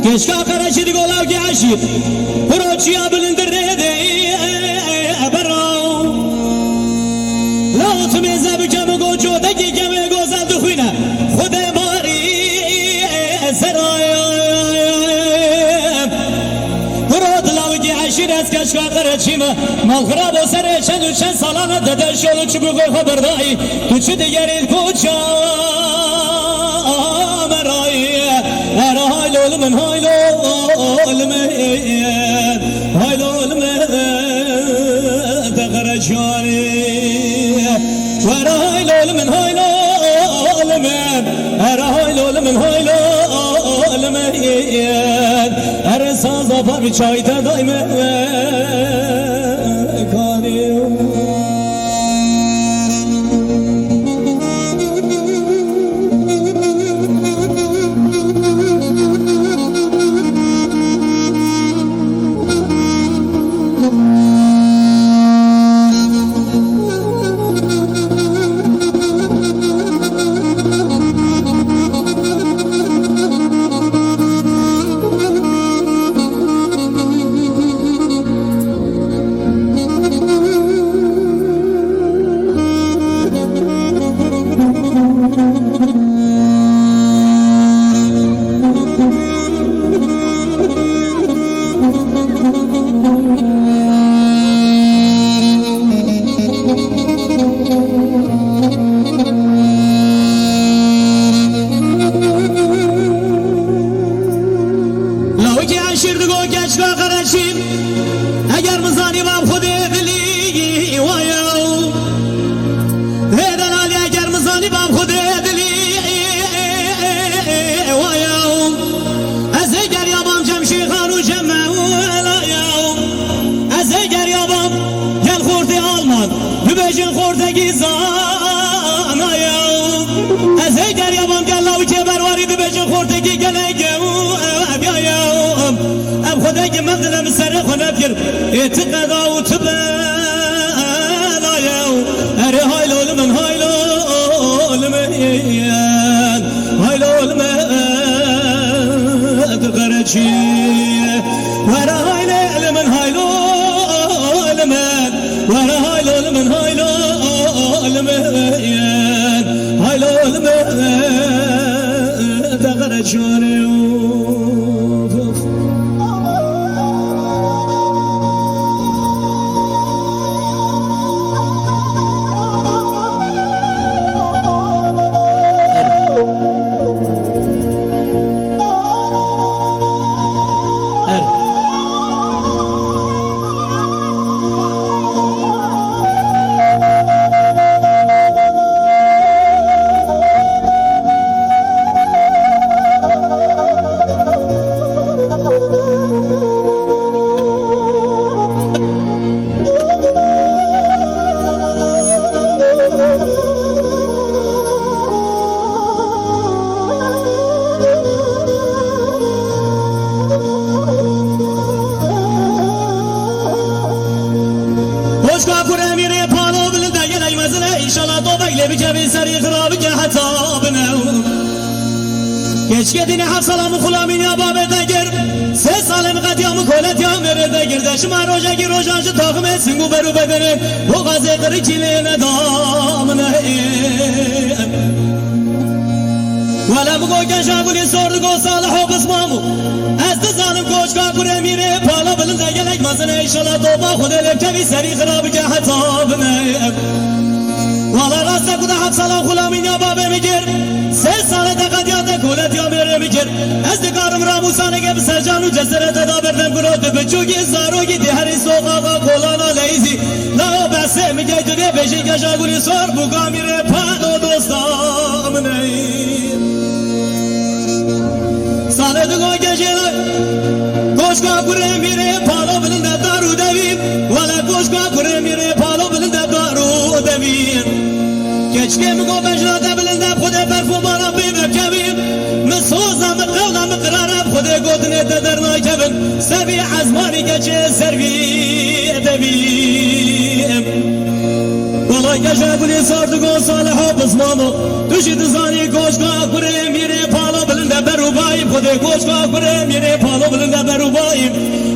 Keşke karşı digolav ki aşık Proçya bilindir rede Barao Laut meze bükemi goço Deki kemi gozel dukhine Khude mari Seraya Prot lav ki aşık Ez keşke karşı mı Mal khrab o sere çen üçen salana Dede şolu çubuğu haberdai Tuçu digerin koça haylo من haylo المن haylo المن تغرجاني ورا haylo من haylo المن ورا haylo من haylo المن ارساز افر çayda daime kani اگر مزانی باب خود دلی وایو هدلالی اگر مزانی باب خود دلی وایو از اگر یابام جمشی خانو جمعولایو از اگر یابام گل خورده آلمان ببجن خورده گیزانایو از اگر یابام گل لاوچه برواری ببجن خورده گی گلگو خدای مغلم سر خنات کر اتقادا و تبلايو اره هايلو لمن هايلو لمن هايلو لمن تقرشي ورا هايلو لمن هايلو لمن ورا هايلو لمن هايلو لمن هايلو لمن تقرشي Keşke dini hafsalamı kulamin ya babet degir Ses alem katiyamı kolet ya mere degir Deşma roja gir rojancı takım etsin bu beru bedeni Bu gazı kırı kiline damına Vela bu koyken şaguli sorduk o salih o kısmamı Ez de zanım koşka kur emiri Pala bilin de gelek mazine inşallah Doba hudelep kevi seri kırabı ke hatabına Valla rasta kuda hapsalam kulamin ya babemi gir Ses sale de kadiyate kolet ya meremi gir Ez de karım ramusane gibi sercanı cesarete da berden kurotu Beçuki zaro gidi heri sokağa kolana leyzi La o bese mi geydi de beşik yaşaguli sor Bu kamire pano dostam neyim Sale de koy geceler Koşka kurem bire palo bilin de daru devim Valla koşka kurem bire palo bilin de daru devim Keşke mi go bejrade bilin de Khude perfumana bime kevim Misozna mi qavna mi qirarab Khude godine de derna kevim Servi azmani geçe servi devim Valla gece guli sardık o salih o bızmamı Düşüdü zani koşka kurem bire palo bilin de برو بایم خود کوچ کا برم میره پالو بلند برو بایم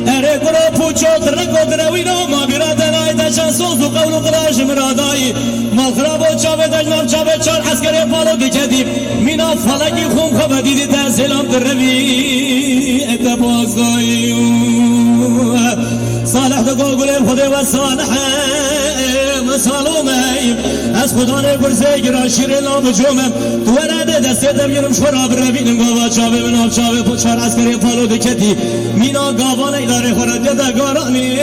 اره کرو پوچو ترکو دروینا ما بیراد لای دشان سوز و قول و قلاش مرادایی ما خراب و چاوه دجمام چاوه چار عسکر پالو گچدیم مینا فلکی خون خوب دیدی تحصیلام دروی اتبازدایی صالح دقو قلیم خود و صالح مسالومه از خدا نپرسه گرا شیر نام جومم تو ورده دستم یرم شورا بربینم گاوا چاوه مناب چاوه پچار عسکری پالو دکتی مینا گاوان ایداره خورد دگارانی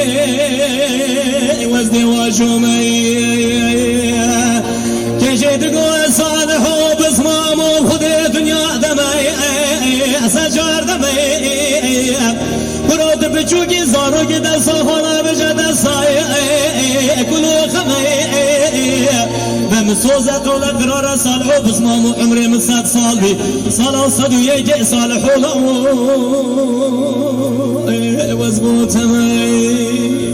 وزن واجومه کشید گو صالح و بسمام و خود دنیا دمه سجار دمه برات بچوکی زارو که دستا خانا بجا دستای کلو خمه و مسوزه قول قرار صالح و بسمام و عمر من 100 سال بی سال 101 صالح و لو وزبوتمه